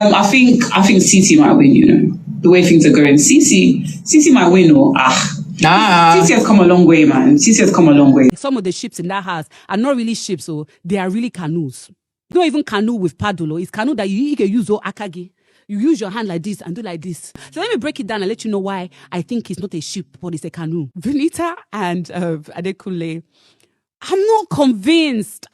I think Cece might win. The way things are going. Cece might win. Cece has come a long way, man. Cece has come a long way. Some of the ships in that house are not really ships, so they are really canoes. It's not even canoe with paddle. It's canoe that you can use akagi. You use your hand like this and do like this. So let me break it down and let you know why I think it's not a ship, but it's a canoe. Venita and Adekunle. I'm not convinced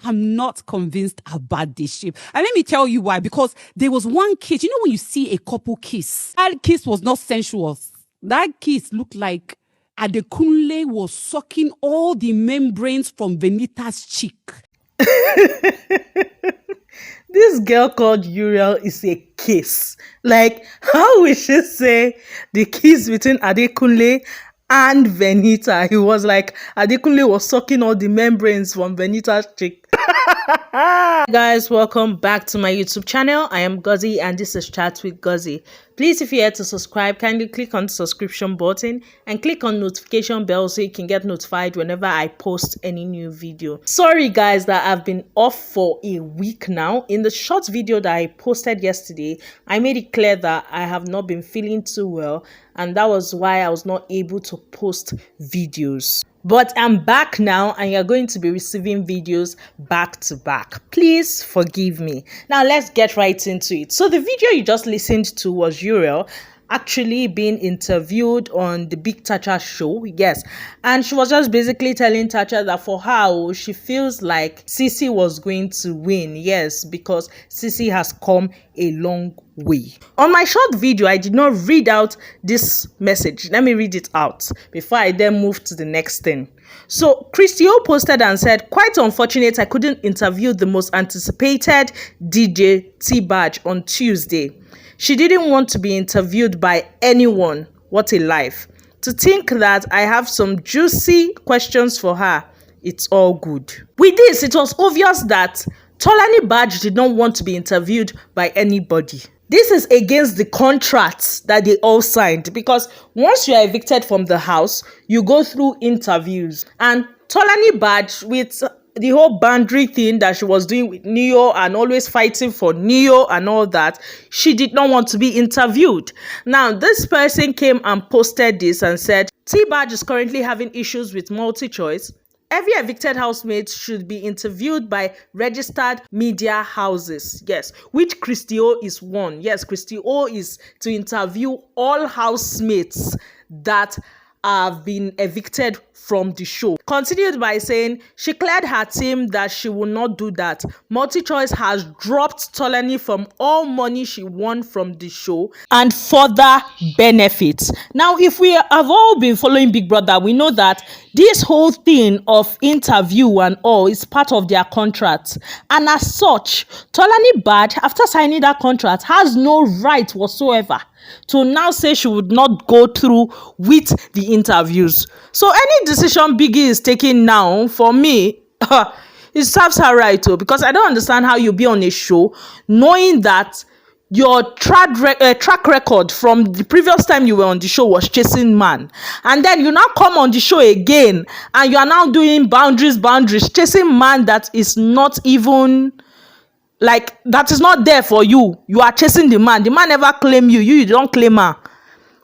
about this ship. And let me tell you why. Because there was one kiss. When you see a couple kiss, that kiss was not sensuous. That kiss looked like Adekunle was sucking all the membranes from Venita's cheek. This girl called Uriel is a kiss. Like, how will she say the kiss between Adekunle and Venita? He was like, Adekunle was sucking all the membranes from Venita's cheek. Hi guys, welcome back to my YouTube channel. I am Gozi and this is Chat with Gozi. Please, if you're here to subscribe, kindly click on the subscription button and click on notification bell so you can get notified whenever I post any new video. Sorry guys that I've been off for a week now. In the short video that I posted yesterday, I made it clear that I have not been feeling too well, and that was why I was not able to post videos. But I'm back now and you're going to be receiving videos back to back. Please forgive me. Now let's get right into it. So the video you just listened to was Uriel actually being interviewed on the Big Tacha show. Yes. And she was just basically telling Tacha that for her, she feels like Cece was going to win. Yes, because Cece has come a long way. On my short video, I did not read out this message. Let me read it out before I then move to the next thing. So Christy O posted and said, quite unfortunate I couldn't interview the most anticipated DJ T-Badge on Tuesday. She didn't want to be interviewed by anyone. What a life. To think that I have some juicy questions for her, it's all good. With this, it was obvious that Tolani Badge did not want to be interviewed by anybody. This is against the contracts that they all signed, because once you are evicted from the house, you go through interviews. And Tolani Badge, with the whole boundary thing that she was doing with Neo and always fighting for Neo and all that, she did not want to be interviewed. Now, this person came and posted this and said, T-Badge is currently having issues with multi-choice. Every evicted housemate should be interviewed by registered media houses. Yes, which Christy O is one. Yes, Christy O is to interview all housemates that have been evicted from the show. Continued by saying she cleared her team that she will not do that. MultiChoice has dropped Tolani from all money she won from the show and further benefits. Now, if we have all been following Big Brother, we know that this whole thing of interview and all is part of their contract. And as such, Tolani Badge, after signing that contract, has no right whatsoever to now say she would not go through with the interviews. So any decision Biggie is taking now, for me, it serves her right too, because I don't understand how you be on a show knowing that your track record from the previous time you were on the show was chasing man, and then you now come on the show again and you are now doing boundaries, chasing man that is not even like, that is not there for you. You are chasing the man never claim you don't claim her.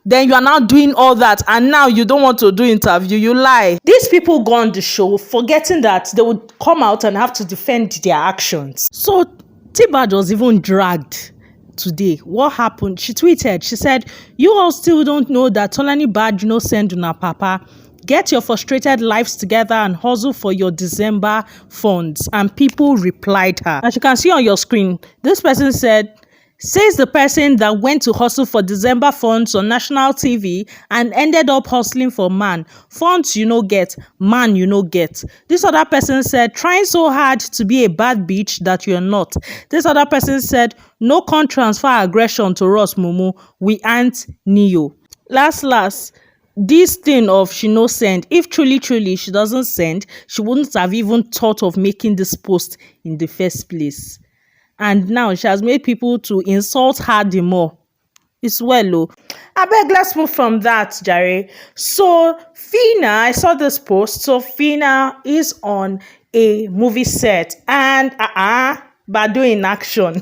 Then you are now doing all that, and now you don't want to do interview. You lie. These people go on the show forgetting that they would come out and have to defend their actions. So T-Badge was even dragged today. What happened? She tweeted, she said, you all still don't know that Tolani Badge no send una papa. Get your frustrated lives together and hustle for your December funds. And people replied her. As you can see on your screen, this person said, says the person that went to hustle for December funds on national TV and ended up hustling for man. Funds you no get, man you no get. This other person said, trying so hard to be a bad bitch that you're not. This other person said, no con transfer aggression to us, Mumu. We aren't Neo. Last. This thing of she no send, if truly she doesn't send, she wouldn't have even thought of making this post in the first place. And now she has made people to insult her the more. It's well, oh. I beg, let's move from that, Jerry. So Fina, I saw this post. So Fina is on a movie set, and Badu in action.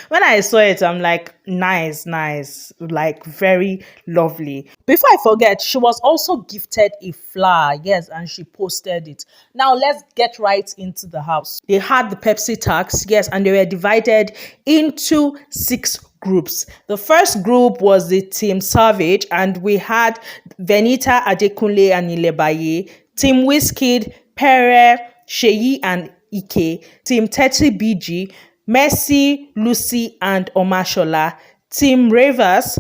When I saw it, I'm like, nice, nice, like very lovely. Before I forget, she was also gifted a flower, yes, and she posted it. Now let's get right into the house. They had the Pepsi tax, yes, and they were divided into 6 groups. The first group was the Team Savage, and we had Venita&Adekunle and Ilebaye, Team Wizkid, Pere, Sheyi and Ike, Team 30BG, Mercy, Lucy and Omashola, Team Ravers,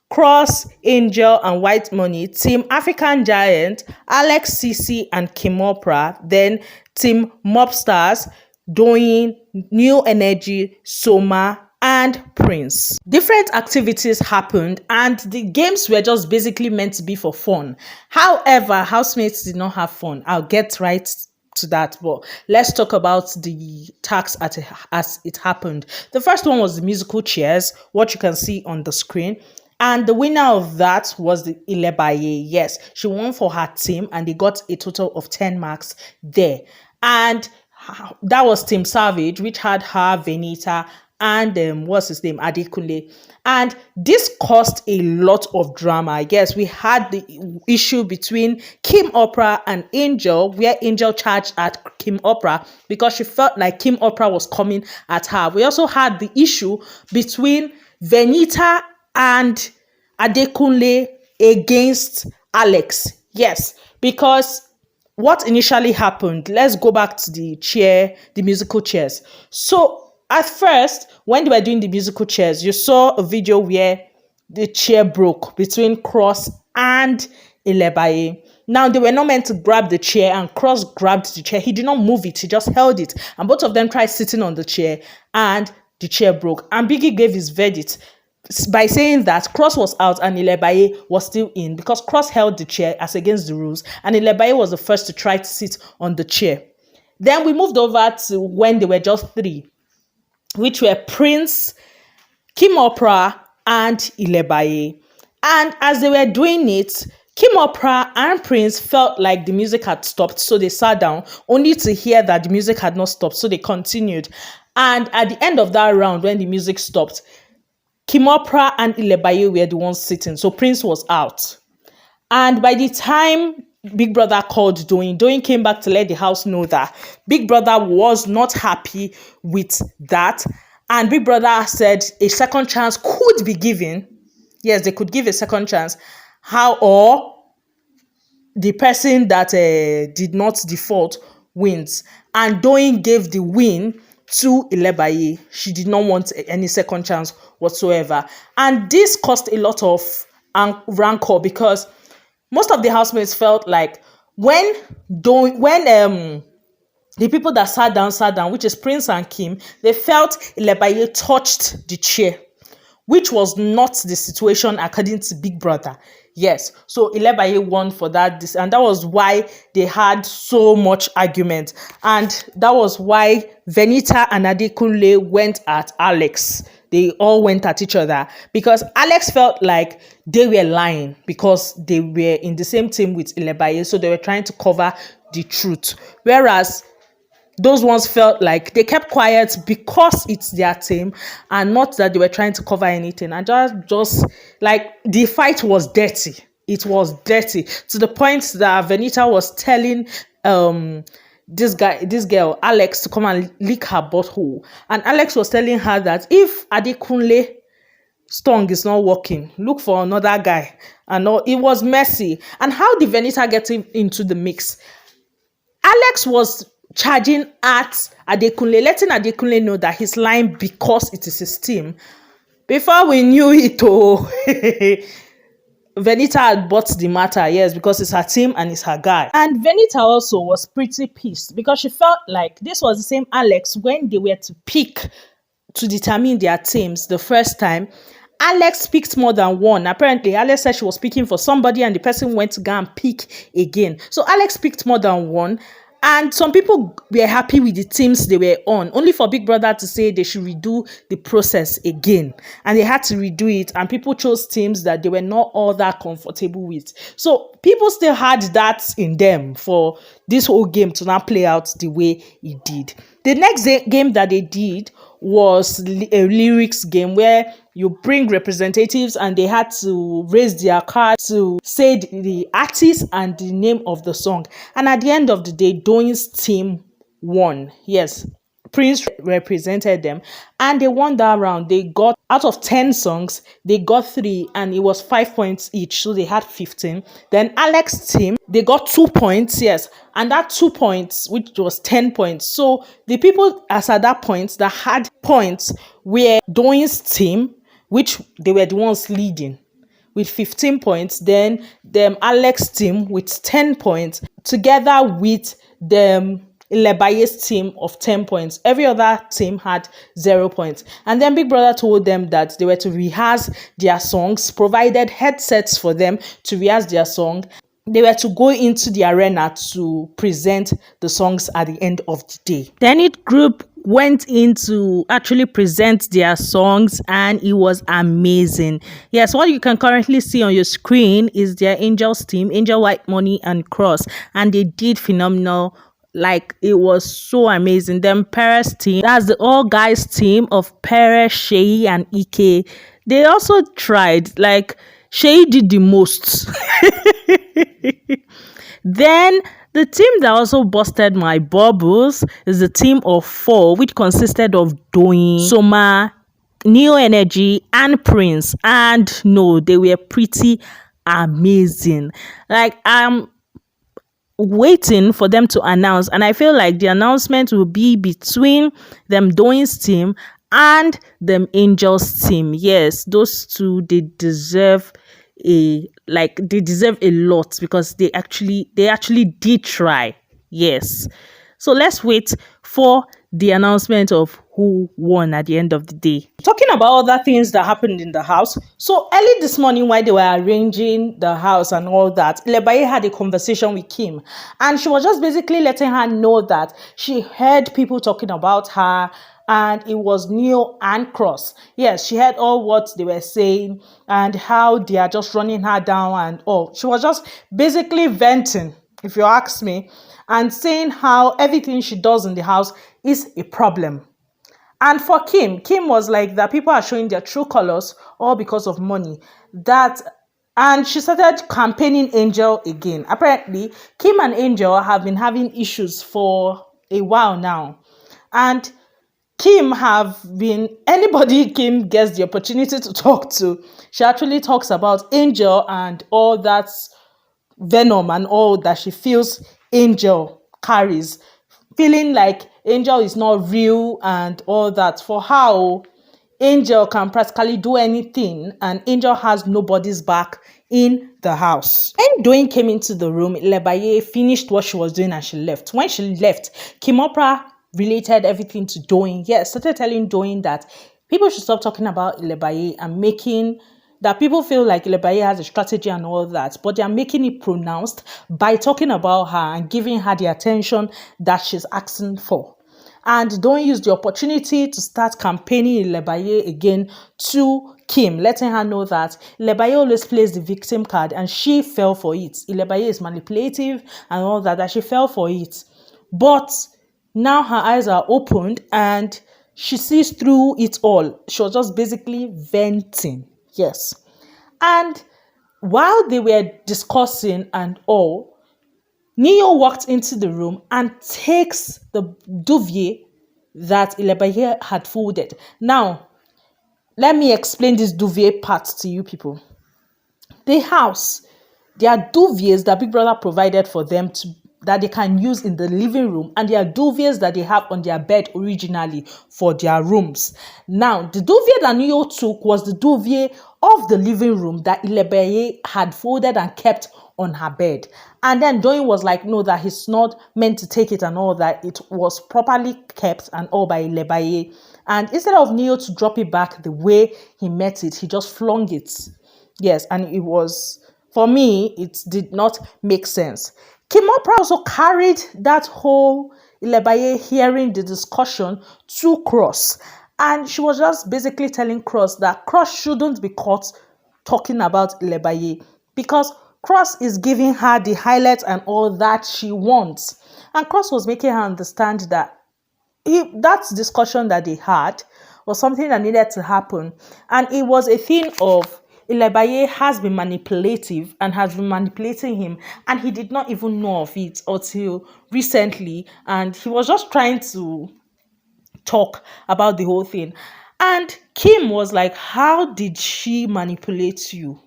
Cross, Angel and White Money, Team African Giant, Alex Sisi and Kimopra, then Team Mobstars, Doyin, New Energy, Soma, and Prince. Different activities happened and the games were just basically meant to be for fun. However, housemates did not have fun. I'll get right to that, but let's talk about the tax as it happened. The first one was the musical chairs, what you can see on the screen. And the winner of that was the Ilebaye. Yes, she won for her team and they got a total of 10 marks there. And that was Team Savage, which had her, Venita, and what's his name, Adekunle. And this caused a lot of drama. I guess we had the issue between Kim Opera and Angel, where Angel charged at Kim Opera because she felt like Kim Opera was coming at her. We also had the issue between Venita and Adekunle against Alex. Yes, because what initially happened, let's go back to the musical chairs. So at first, when they were doing the musical chairs, you saw a video where the chair broke between Cross and Ilebaye. Now, they were not meant to grab the chair, and Cross grabbed the chair. He did not move it. He just held it. And both of them tried sitting on the chair, and the chair broke. And Biggie gave his verdict by saying that Cross was out and Ilebaye was still in because Cross held the chair as against the rules, and Ilebaye was the first to try to sit on the chair. Then we moved over to when they were just 3, which were Prince, Kim Opera, and Ilebaye. And as they were doing it, Kim Opera and Prince felt like the music had stopped, so they sat down, only to hear that the music had not stopped, so they continued. And at the end of that round, when the music stopped, Kim Opera and Ilebaye were the ones sitting, so Prince was out. And by the time Big Brother called Doyin came back to let the house know that Big Brother was not happy with that. And Big Brother said a second chance could be given. Yes, they could give a second chance. Or the person that did not default wins. And Doyin gave the win to Ilebaye. She did not want any second chance whatsoever. And this caused a lot of rancor because most of the housemates felt like when the people that sat down, which is Prince and Kim, they felt Ilebaye touched the chair, which was not the situation according to Big Brother. Yes, so Ilebaye won for that, and that was why they had so much argument, and that was why Venita and Adekunle went at Alex. They all went at each other because Alex felt like they were lying because they were in the same team with Ilebaye, so they were trying to cover the truth. Whereas those ones felt like they kept quiet because it's their team and not that they were trying to cover anything. And just like the fight was dirty. It was dirty to the point that Venita was telling this girl, Alex, to come and lick her butthole. And Alex was telling her that if Adekunle tongue is not working, look for another guy. And it was messy. And how did Venita get into the mix? Alex was charging at Adekunle, letting Adekunle know that he's lying because it is his team. Before we knew it, Venita had bought the matter, yes, because it's her team and it's her guy. And Venita also was pretty pissed because she felt like this was the same Alex when they were to pick to determine their teams the first time. Alex picked more than one. Apparently, Alex said she was picking for somebody and the person went to go and pick again. So Alex picked more than one. And some people were happy with the teams they were on, only for Big Brother to say they should redo the process again. And they had to redo it, and people chose teams that they were not all that comfortable with. So people still had that in them for this whole game to not play out the way it did. The next game that they did was a lyrics game where you bring representatives and they had to raise their card to say the artist and the name of the song. And at the end of the day, Doyin's team won. Yes, Prince represented them and they won that round. They got, out of 10 songs, they got 3 and it was 5 points each. So they had 15. Then Alex's team, they got 2 points, yes. And that 2 points, which was 10 points. So the people as at that point that had points were Doyin's team, which they were the ones leading with 15 points. Then Alex's team with 10 points together with them Ilebaye's team of 10 points. Every other team had 0 points. And then Big Brother told them that they were to rehearse their songs, provided headsets for them to rehearse their song. They were to go into the arena to present the songs at the end of the day. Then each group went in to actually present their songs and it was amazing. Yes, what you can currently see on your screen is their Angels team, Angel, White Money and Cross, and they did phenomenal. Like, it was so amazing. Then Perez team, that's the all guys team of Perez, Sheyi and Ike. They also tried, like Sheyi did the most. Then the team that also busted my bubbles is the team of 4, which consisted of Doyin, Soma, Neo Energy and Prince. And no, they were pretty amazing. Like, I'm waiting for them to announce, and I feel like the announcement will be between them Doyin's team and them Angels team. Yes, those two, they deserve a lot because they actually did try. Yes, so let's wait for the announcement of who won at the end of the day. Talking about other things that happened in the house. So early this morning while they were arranging the house and all that, Lebaye had a conversation with Kim. And she was just basically letting her know that she heard people talking about her and it was Neo and Cross. Yes, she heard all what they were saying and how they are just running her down and all. She was just basically venting, if you ask me, and saying how everything she does in the house is a problem. And for Kim was like that people are showing their true colors all because of money. And she started campaigning Angel again. Apparently, Kim and Angel have been having issues for a while now. And anybody Kim gets the opportunity to talk to, she actually talks about Angel and all that venom and all that she feels Angel carries, feeling like Angel is not real and all that. For how Angel can practically do anything and Angel has nobody's back in the house. When Doyin came into the room, Lebaye finished what she was doing and she left. When she left, Kimopra related everything to Doyin. Yes, started telling Doyin that people should stop talking about Lebaye and making that people feel like Lebaye has a strategy and all that, but they are making it pronounced by talking about her and giving her the attention that she's asking for. And don't use the opportunity to start campaigning Lebaye again to Kim, letting her know that Lebaye always plays the victim card and she fell for it. Lebaye is manipulative and all that she fell for it. But now her eyes are opened and she sees through it all. She was just basically venting. Yes. And while they were discussing and all, Neo walked into the room and takes the duvet that Lebaye had folded. Now, let me explain this duvet part to you people. The house, there are duvets that Big Brother provided for them that they can use in the living room, and there are duvets that they have on their bed originally for their rooms. Now, the duvet that Neo took was the duvet of the living room that Lebaye had folded and kept on her bed. And then Doyin was like, no, that he's not meant to take it and all that. It was properly kept and all by Lebaye. And instead of Neo to drop it back the way he met it, he just flung it. Yes, and it was, for me, it did not make sense. Kimopra also carried that whole Ilebaye hearing the discussion to Cross. And she was just basically telling Cross that Cross shouldn't be caught talking about Ilebaye because Cross is giving her the highlights and all that she wants. And Cross was making her understand that that discussion that they had was something that needed to happen. And it was a thing of Ilebaye has been manipulative and has been manipulating him, and he did not even know of it until recently. And he was just trying to talk about the whole thing. And Kim was like, how did she manipulate you?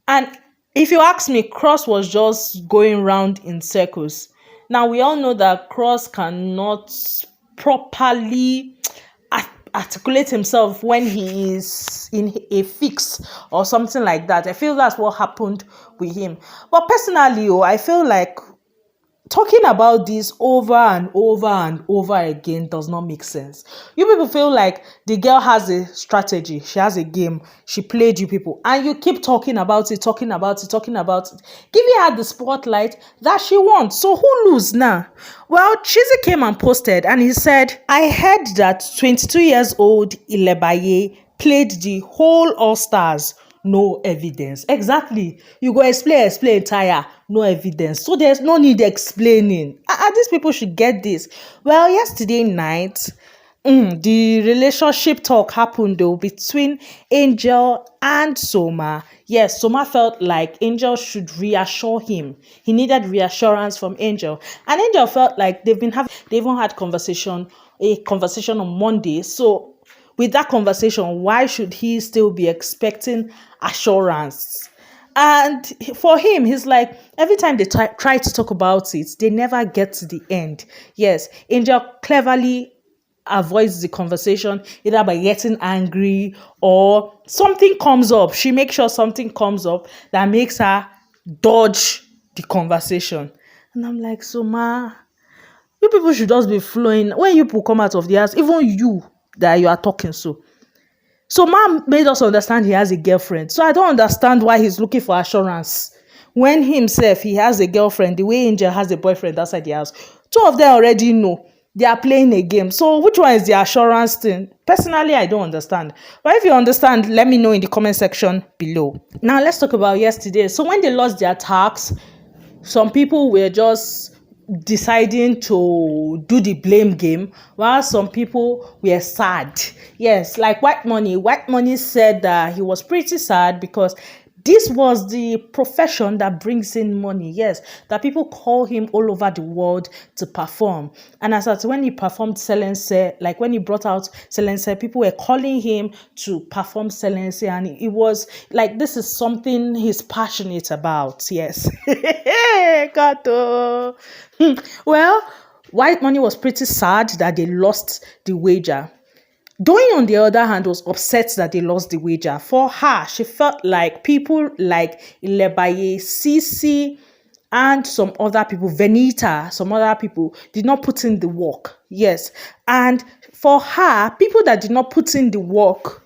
And if you ask me, Cross was just going round in circles. Now, we all know that Cross cannot properly articulate himself when he is in a fix or something like that. I feel that's what happened with him. But personally, I feel like talking about this over and over and over again does not make sense. You people feel like the girl has a strategy, she has a game, she played you people, and you keep talking about it, giving her the spotlight that she wants. So who lose now? Well, Chizzy came and posted and he said, I heard that 22 years old Ilebaye played the whole All Stars. No evidence. Exactly. You go explain tire. No evidence. So there's no need explaining. These people should get this. Well, yesterday night, the relationship talk happened though between Angel and Soma. Yes, Soma felt like Angel should reassure him. He needed reassurance from Angel. And Angel felt like they even had a conversation on Monday. So with that conversation, why should he still be expecting assurance? And for him, he's like, every time they try to talk about it, they never get to the end. Yes, Angel cleverly avoids the conversation either by getting angry or something comes up. She makes sure something comes up that makes her dodge the conversation. And I'm like, so ma, you people should just be flowing. When you people come out of the house, even you that you are talking so mom made us understand he has a girlfriend. So I don't understand why he's looking for assurance when himself he has a girlfriend the way Angel has a boyfriend outside the house. Two of them already know they are playing a game. So which one is the assurance thing? Personally, I don't understand. But if you understand, let me know in the comment section below. Now let's talk about yesterday. So when they lost their tax, some people were just deciding to do the blame game while some people were sad. Yes, like White Money said that he was pretty sad because this was the profession that brings in money. Yes, that people call him all over the world to perform. And as at when he performed Selense, like when he brought out Selense, people were calling him to perform Selense, and it was like this is something he's passionate about. Yes. Kato. Well, White Money was pretty sad that they lost the wager. Doyin, on the other hand, was upset that they lost the wager. For her, she felt like people like Ilebaye, Sisi, and some other people, Venita, some other people, did not put in the work. Yes. And for her, people that did not put in the work,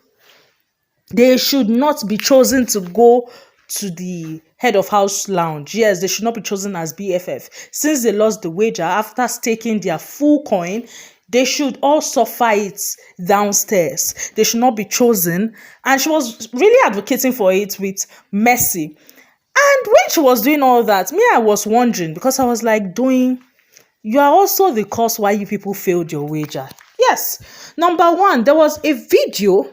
they should not be chosen to go to the head of house lounge. Yes, they should not be chosen as BFF. Since they lost the wager after staking their full coin, they should all suffer it downstairs. They should not be chosen. And she was really advocating for it with Mercy. And when she was doing all that, I was wondering, because I was like, you are also the cause why you people failed your wager. Yes. Number one, there was a video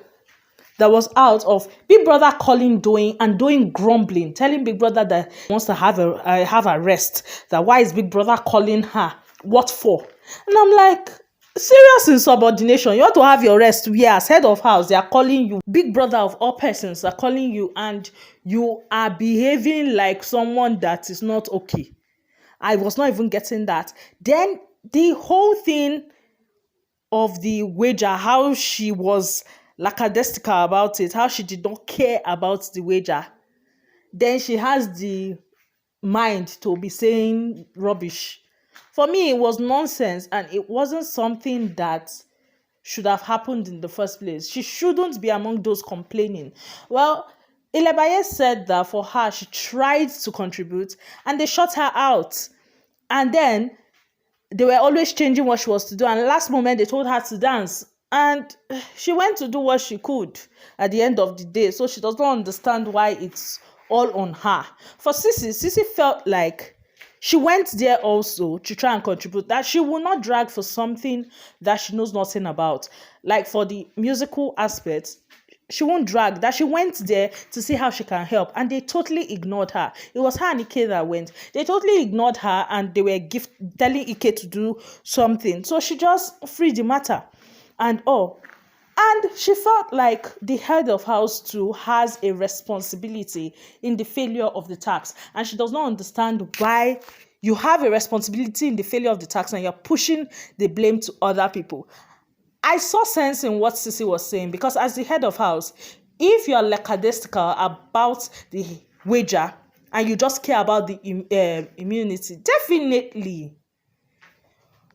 that was out of Big Brother calling Doyin and Doyin grumbling, telling Big Brother that he wants to have a rest. That why is Big Brother calling her? What for? And I'm like, serious insubordination. You want to have your rest. Yes, head of house, they are calling you. Big Brother of all persons are calling you, and you are behaving like someone that is not okay. I was not even getting that. Then the whole thing of the wager, how she was lackadaisical about it, how she did not care about the wager. Then she has the mind to be saying rubbish. For me, it was nonsense, and it wasn't something that should have happened in the first place. She shouldn't be among those complaining. Well, Ilebaye said that for her, she tried to contribute and they shut her out. And then they were always changing what she was to do. And last moment, they told her to dance. And she went to do what she could at the end of the day. So she does not understand why it's all on her. For Sissy felt like she went there also to try and contribute, that she will not drag for something that she knows nothing about. Like for the musical aspect, she won't drag, that she went there to see how she can help, and they totally ignored her. It was her and Ike that went. They totally ignored her and they were telling Ike to do something. So she just freed the matter and all. And she felt like the head of house too has a responsibility in the failure of the tax. And she does not understand why you have a responsibility in the failure of the tax and you're pushing the blame to other people. I saw sense in what Sissy was saying, because as the head of house, if you're lackadaisical about the wager and you just care about the immunity, definitely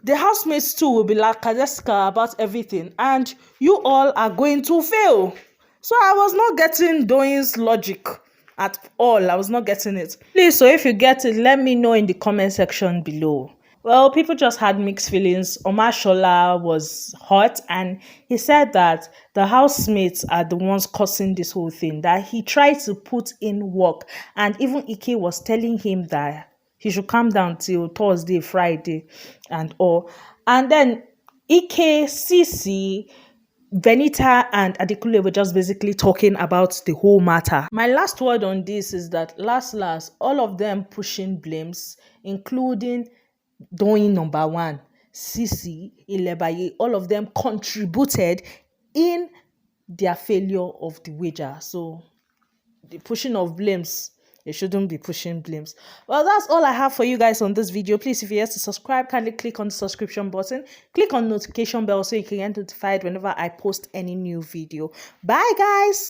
the housemates too will be lackadaisical about everything and you all are going to fail. So I was not getting Doyin's logic at all. I was not getting it. Please, so if you get it, let me know in the comment section below. Well, people just had mixed feelings. Omar Shola was hot and he said that the housemates are the ones causing this whole thing, that he tried to put in work, and even Ike was telling him that he should calm down till Thursday, Friday and all. And then Ike, Sisi, Venita and Adekunle were just basically talking about the whole matter. My last word on this is that last, all of them pushing blames, including Doyin number one, Sisi, Ilebaye, all of them contributed in their failure of the wager. So the pushing of blames, you shouldn't be pushing blames. Well, that's all I have for you guys on this video. Please, if you're yet to subscribe, kindly click on the subscription button, click on notification bell so you can get notified whenever I post any new video. Bye guys.